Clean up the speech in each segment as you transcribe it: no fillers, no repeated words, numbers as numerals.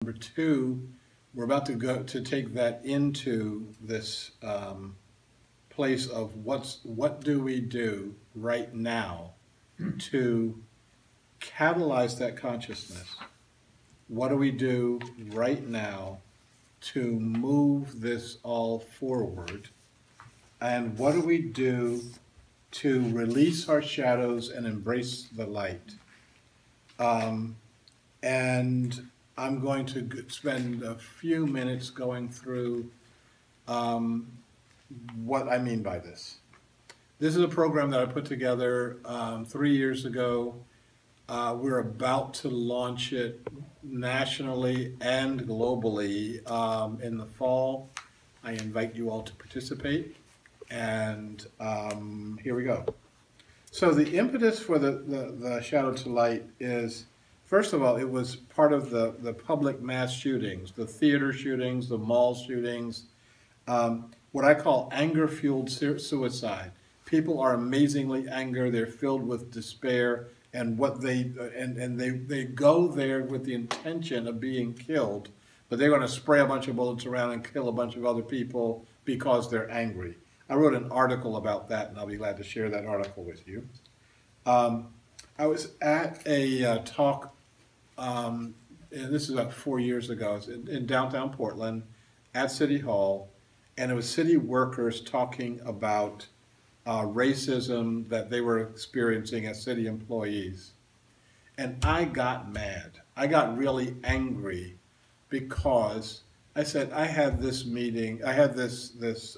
Number two, we're about to go to take that into this place of what do we do right now to catalyze that consciousness? What do we do right now to move this all forward? And what do we do to release our shadows and embrace the light? And I'm going to spend a few minutes going through what I mean by this. This is a program that I put together 3 years ago. We're about to launch it nationally and globally in the fall. I invite you all to participate, and here we go. So the impetus for the Shadow to Light is, first of all, it was part of the public mass shootings, the theater shootings, the mall shootings, what I call anger-fueled suicide. People are amazingly angry, they're filled with despair, and they go there with the intention of being killed, but they're going to spray a bunch of bullets around and kill a bunch of other people because they're angry. I wrote an article about that, and I'll be glad to share that article with you. I was at a talk, and this is about 4 years ago. It was in downtown Portland at City Hall, and it was city workers talking about racism that they were experiencing as city employees. And I got mad. I got really angry because I said, I had this meeting, I had this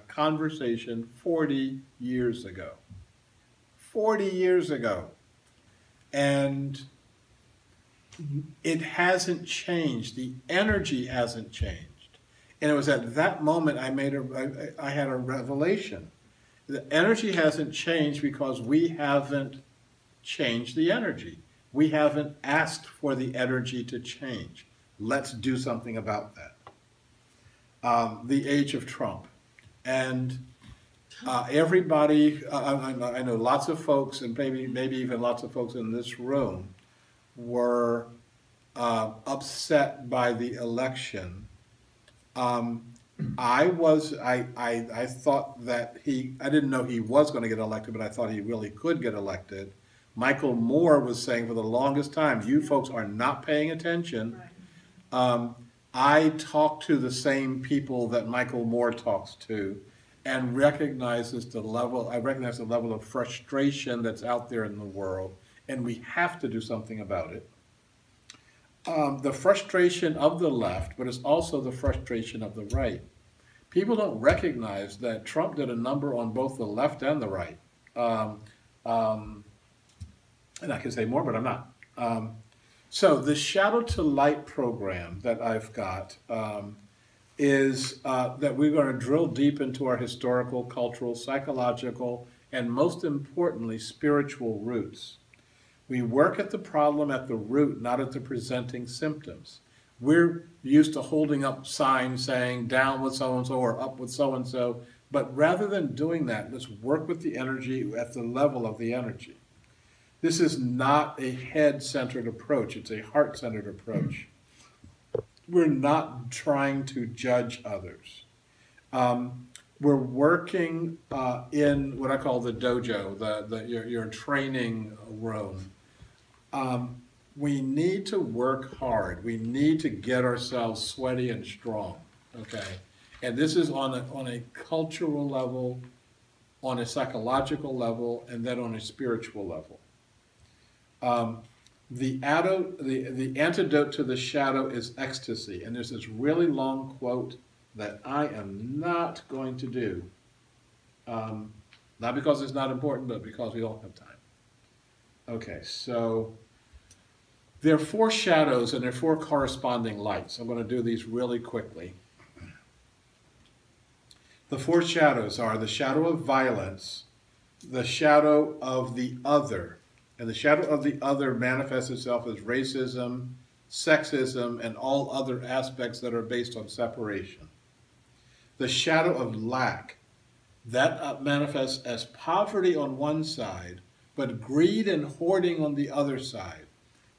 conversation 40 years ago. 40 years ago. And it hasn't changed. The energy hasn't changed. And it was at that moment I had a revelation. The energy hasn't changed because we haven't changed the energy. We haven't asked for the energy to change. Let's do something about that. The age of Trump. And everybody, I know lots of folks, and maybe even lots of folks in this room, were upset by the election. I thought that I didn't know he was going to get elected, but I thought he really could get elected. Michael Moore was saying for the longest time, you folks are not paying attention. I talk to the same people that Michael Moore talks to and recognizes the level, I recognize the level of frustration that's out there in the world, and we have to do something about it. The frustration of the left, but it's also the frustration of the right. People don't recognize that Trump did a number on both the left and the right. And I can say more, but I'm not. So the Shadow to Light program that I've got is that we're going to drill deep into our historical, cultural, psychological, and most importantly, spiritual roots. We work at the problem at the root, not at the presenting symptoms. We're used to holding up signs saying down with so-and-so or up with so-and-so, but rather than doing that, let's work with the energy at the level of the energy. This is not a head-centered approach, it's a heart-centered approach. We're not trying to judge others. We're working in what I call the dojo, your training room. We need to work hard. We need to get ourselves sweaty and strong, okay? And this is on a cultural level, on a psychological level, and then on a spiritual level. The antidote to the shadow is ecstasy. And there's this really long quote that I am not going to do. Not because it's not important, but because we don't have time. Okay, so there are 4 shadows and there are 4 corresponding lights. I'm going to do these really quickly. The 4 shadows are the shadow of violence, the shadow of the other, and the shadow of the other manifests itself as racism, sexism, and all other aspects that are based on separation. The shadow of lack, that manifests as poverty on one side, but greed and hoarding on the other side,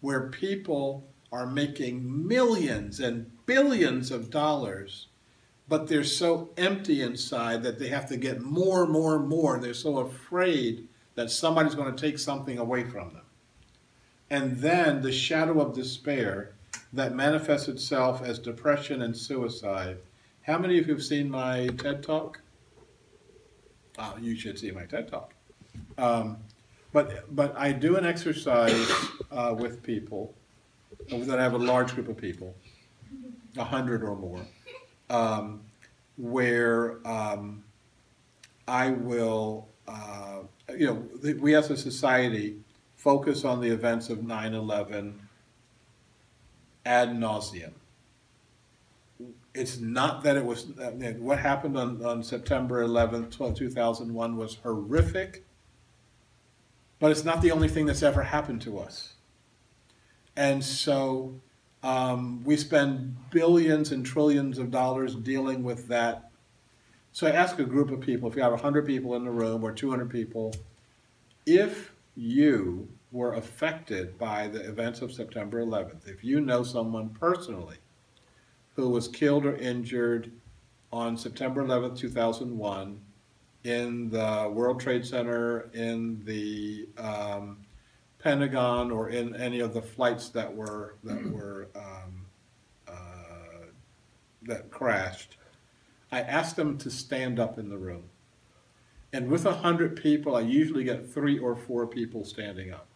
where people are making millions and billions of dollars, but they're so empty inside that they have to get more and more and more. They're so afraid that somebody's going to take something away from them. And then the shadow of despair that manifests itself as depression and suicide. How many of you have seen my TED Talk? Oh, you should see my TED Talk. But I do an exercise with people that I have a large group of people, 100 or more, where I will, we as a society focus on the events of 9/11 ad nauseum. It's not that it was, what happened on September 11th, 2001 was horrific, but it's not the only thing that's ever happened to us. And so we spend billions and trillions of dollars dealing with that. So I ask a group of people, if you have 100 people in the room or 200 people, if you were affected by the events of September 11th, if you know someone personally who was killed or injured on September 11th, 2001 in the World Trade Center, in the Pentagon, or in any of the flights that crashed, I asked them to stand up in the room. And with 100 people, I usually get 3 or 4 people standing up.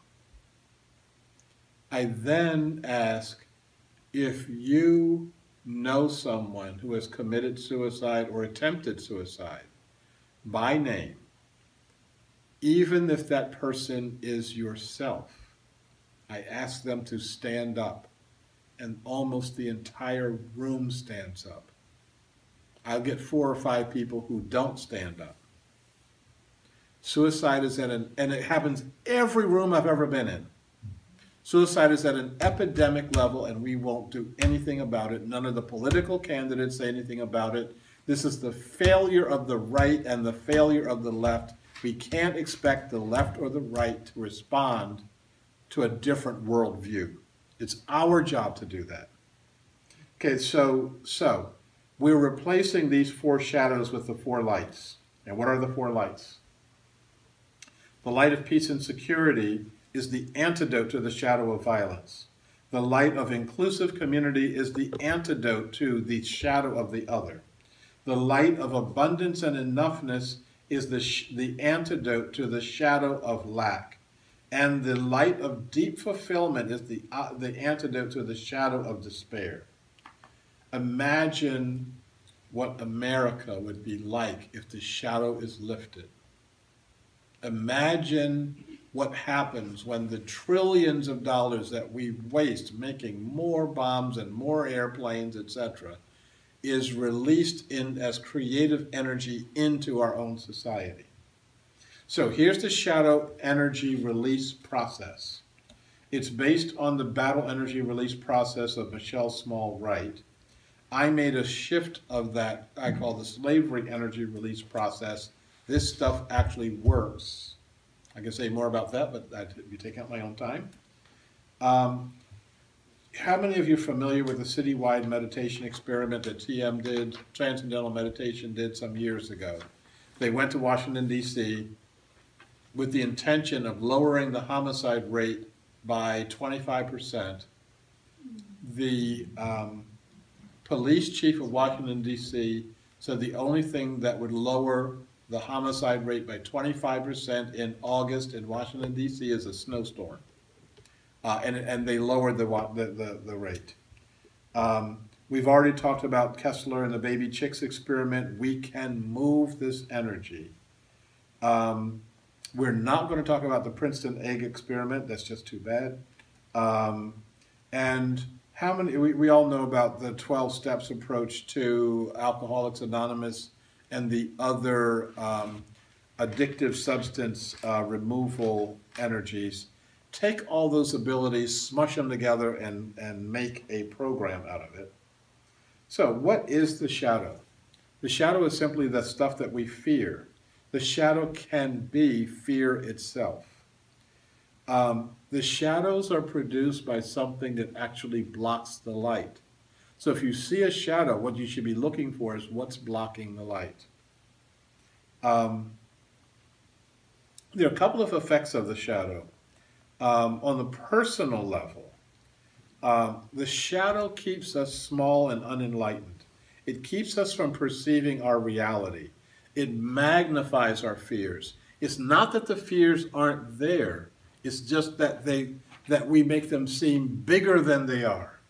I then ask, if you know someone who has committed suicide or attempted suicide by name, even if that person is yourself, I ask them to stand up, and almost the entire room stands up. I'll get 4 or 5 people who don't stand up. Suicide is at and it happens every room I've ever been in. Suicide is at an epidemic level, and we won't do anything about it. None of the political candidates say anything about it. This is the failure of the right and the failure of the left. We can't expect the left or the right to respond to a different worldview. It's our job to do that. Okay, so we're replacing these 4 shadows with the 4 lights. And what are the 4 lights? The light of peace and security is the antidote to the shadow of violence. The light of inclusive community is the antidote to the shadow of the other. The light of abundance and enoughness is the antidote to the shadow of lack. And the light of deep fulfillment is the antidote to the shadow of despair. Imagine what America would be like if the shadow is lifted. Imagine what happens when the trillions of dollars that we waste making more bombs and more airplanes, etc., is released as creative energy into our own society. So here's the shadow energy release process. It's based on the battle energy release process of Michelle Small Wright. I made a shift of that I call the slavery energy release process. This stuff actually works. I can say more about that, but I'd be taking up my own time. How many of you are familiar with the citywide meditation experiment that TM did, Transcendental Meditation did some years ago? They went to Washington, D.C. with the intention of lowering the homicide rate by 25%. The police chief of Washington, D.C. said the only thing that would lower the homicide rate by 25% in August in Washington, D.C. is a snowstorm. And they lowered the rate. We've already talked about Kessler and the baby chicks experiment. We can move this energy. We're not going to talk about the Princeton egg experiment. That's just too bad. And how many, we all know about the 12 steps approach to Alcoholics Anonymous and the other addictive substance removal energies. Take all those abilities, smush them together, and make a program out of it. So what is the shadow? The shadow is simply the stuff that we fear. The shadow can be fear itself. The shadows are produced by something that actually blocks the light. So if you see a shadow, what you should be looking for is what's blocking the light. There are a couple of effects of the shadow. On the personal level, the shadow keeps us small and unenlightened. It keeps us from perceiving our reality. It magnifies our fears. It's not that the fears aren't there. It's just that we make them seem bigger than they are.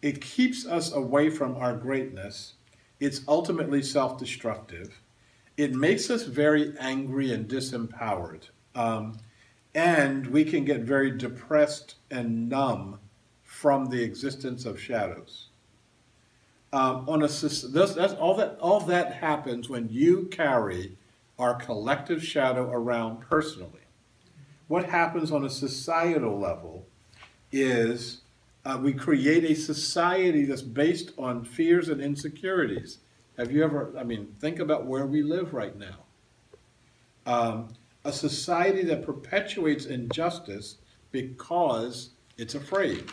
It keeps us away from our greatness. It's ultimately self-destructive. It makes us very angry and disempowered. And we can get very depressed and numb from the existence of shadows. All that happens when you carry our collective shadow around personally. What happens on a societal level is we create a society that's based on fears and insecurities. Have you ever, think about where we live right now. A society that perpetuates injustice because it's afraid.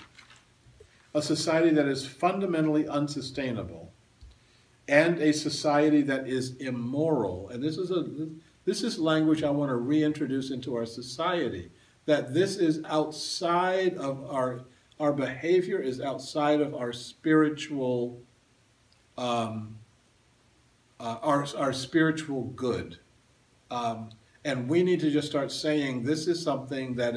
A society that is fundamentally unsustainable. And a society that is immoral. And this is language I want to reintroduce into our society. That this is outside of our behavior is outside of our spiritual our spiritual good. And we need to just start saying this is something that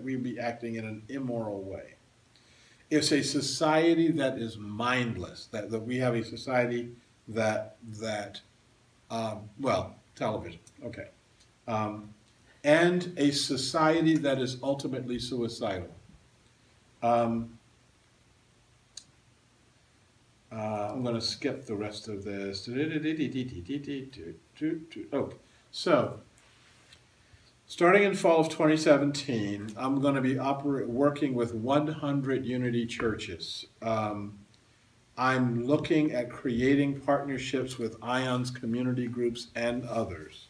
we be acting in an immoral way. It's a society that is mindless. That we have a society that television, okay, and a society that is ultimately suicidal. I'm going to skip the rest of this. Oh, so starting in fall of 2017, I'm going to be working with 100 Unity churches. I'm looking at creating partnerships with IONS community groups and others.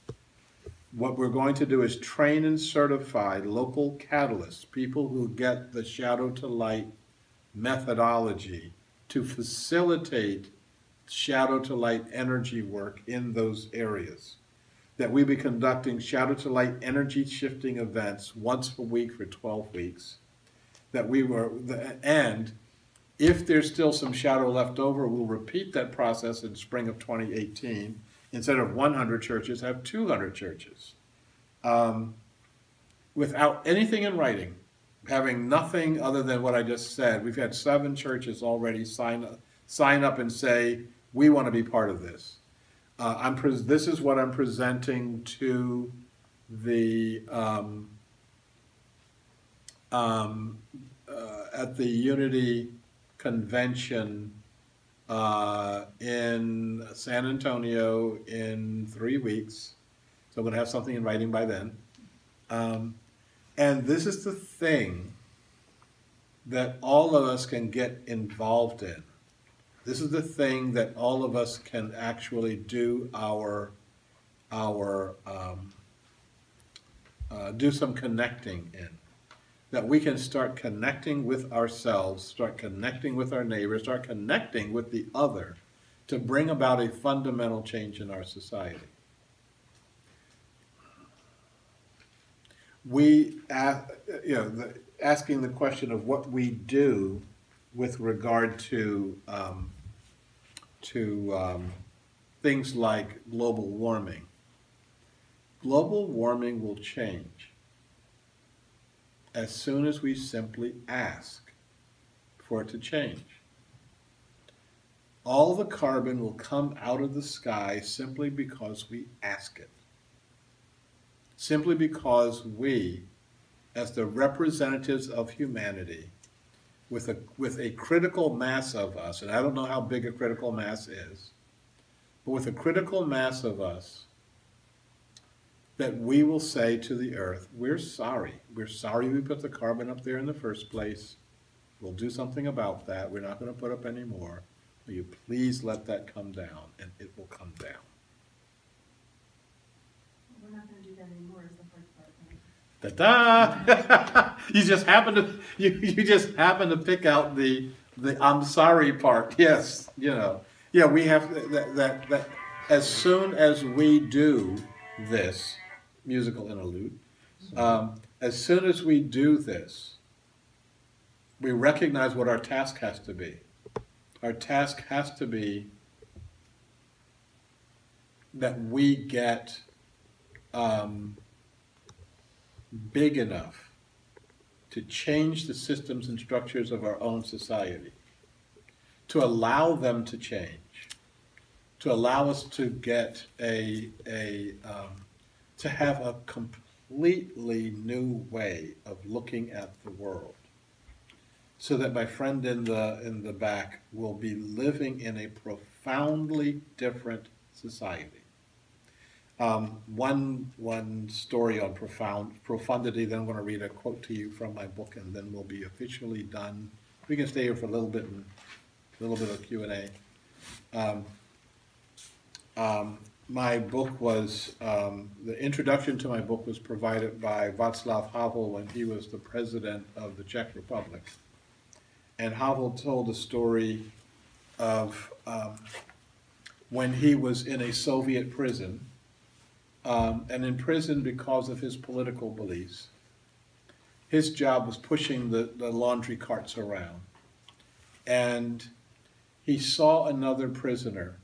What we're going to do is train and certify local catalysts, people who get the shadow to light methodology to facilitate shadow to light energy work in those areas. That we be conducting shadow to light energy shifting events once a week for 12 weeks. And if there's still some shadow left over, we'll repeat that process in spring of 2018. Instead of 100 churches, have 200 churches. Without anything in writing, having nothing other than what I just said. We've had 7 churches already sign up and say, we want to be part of this. This is what I'm presenting to the at the Unity Convention in San Antonio in 3 weeks. So I'm going to have something in writing by then. And this is the thing that all of us can get involved in. This is the thing that all of us can actually do do some connecting in. That we can start connecting with ourselves, start connecting with our neighbors, start connecting with the other to bring about a fundamental change in our society. Asking the question of what we do with regard to things like global warming. Global warming will change as soon as we simply ask for it to change. All the carbon will come out of the sky simply because we ask it. Simply because we, as the representatives of humanity, with a critical mass of us, and I don't know how big a critical mass is, but with a critical mass of us, that we will say to the earth, we're sorry. We're sorry we put the carbon up there in the first place. We'll do something about that. We're not going to put up any more. Will you please let that come down? And it will come down. We're not going to do that anymore is the hard Da-da! You just happen to pick out the I'm sorry part. Yes, you know. Yeah, we have that as soon as we do this musical interlude, as soon as we do this, we recognize what our task has to be. Our task has to be that we get big enough to change the systems and structures of our own society, to allow them to change, to allow us to get to have a completely new way of looking at the world, so that my friend in the back will be living in a profoundly different society. One story on profundity, then I'm going to read a quote to you from my book, and then we'll be officially done. We can stay here for a little bit of Q&A. My book was, the introduction to my book was provided by Václav Havel when he was the president of the Czech Republic. And Havel told a story of when he was in a Soviet prison, and in prison because of his political beliefs. His job was pushing the laundry carts around. And he saw another prisoner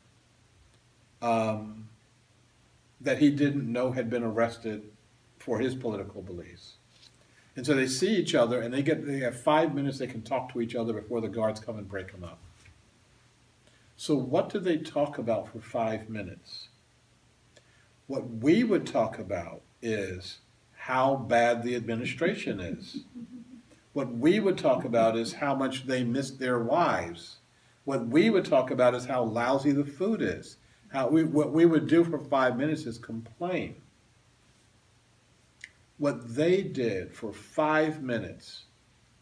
that he didn't know had been arrested for his political beliefs. And so they see each other, and they have 5 minutes they can talk to each other before the guards come and break them up. So what do they talk about for 5 minutes? What we would talk about is how bad the administration is. What we would talk about is how much they miss their wives. What we would talk about is how lousy the food is. What we would do for 5 minutes is complain. What they did for 5 minutes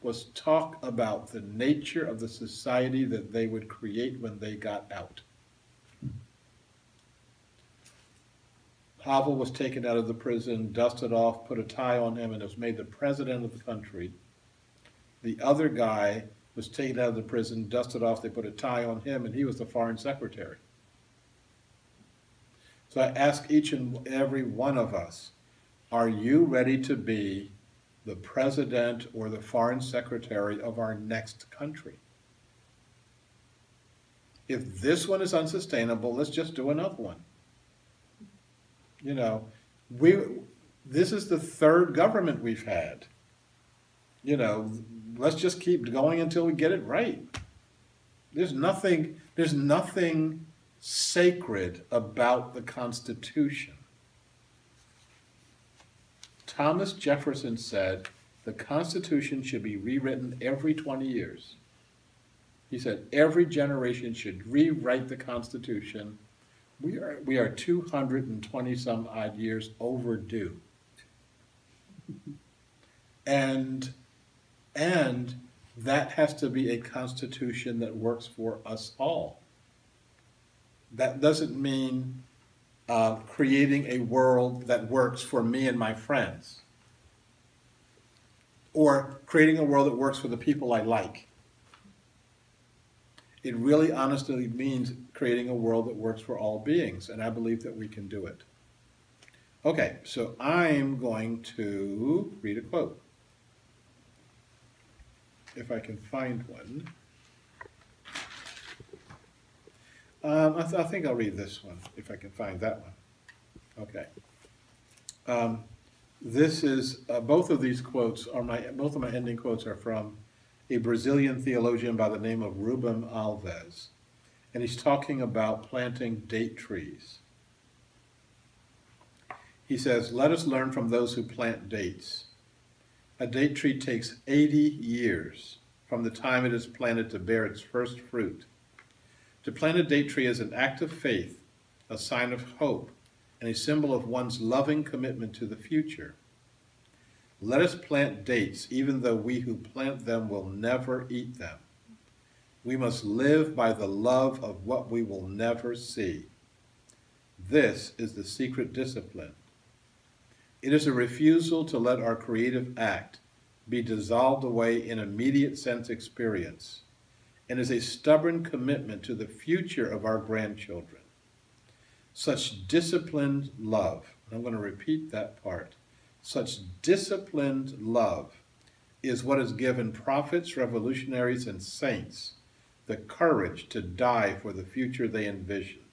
was talk about the nature of the society that they would create when they got out. Havel was taken out of the prison, dusted off, put a tie on him, and was made the president of the country. The other guy was taken out of the prison, dusted off, they put a tie on him, and he was the foreign secretary. So I ask each and every one of us, are you ready to be the president or the foreign secretary of our next country? If this one is unsustainable, let's just do another one. You know, this is the third government we've had. You know, let's just keep going until we get it right. There's nothing sacred about the Constitution. Thomas Jefferson said the Constitution should be rewritten every 20 years. He said every generation should rewrite the Constitution. We are 220 some odd years overdue. And that has to be a constitution that works for us all. That doesn't mean creating a world that works for me and my friends, or creating a world that works for the people I like. It really honestly means creating a world that works for all beings, and I believe that we can do it. Okay, so I'm going to read a quote, if I can find one. I think I'll read this one, if I can find that one. Okay. This is, both of these quotes are both of my ending quotes are from a Brazilian theologian by the name of Rubem Alves. And he's talking about planting date trees. He says, let us learn from those who plant dates. A date tree takes 80 years from the time it is planted to bear its first fruit. To plant a date tree is an act of faith, a sign of hope, and a symbol of one's loving commitment to the future. Let us plant dates, even though we who plant them will never eat them. We must live by the love of what we will never see. This is the secret discipline. It is a refusal to let our creative act be dissolved away in immediate sense experience, and is a stubborn commitment to the future of our grandchildren. Such disciplined love, I'm going to repeat that part, such disciplined love is what has given prophets, revolutionaries, and saints the courage to die for the future they envisioned.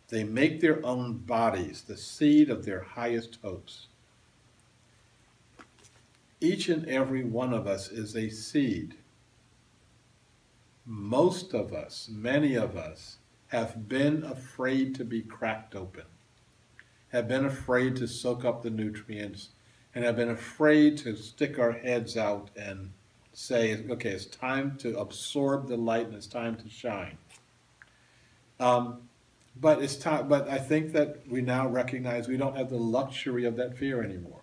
They make their own bodies the seed of their highest hopes. Each and every one of us is a seed. Most of us, many of us, have been afraid to be cracked open, have been afraid to soak up the nutrients, and have been afraid to stick our heads out and say, okay, it's time to absorb the light and it's time to shine. But it's time. But I think that we now recognize we don't have the luxury of that fear anymore.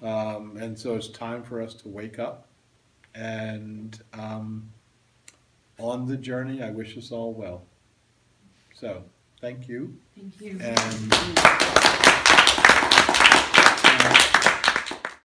And so it's time for us to wake up. And on the journey, I wish us all well. So, thank you. Thank you. And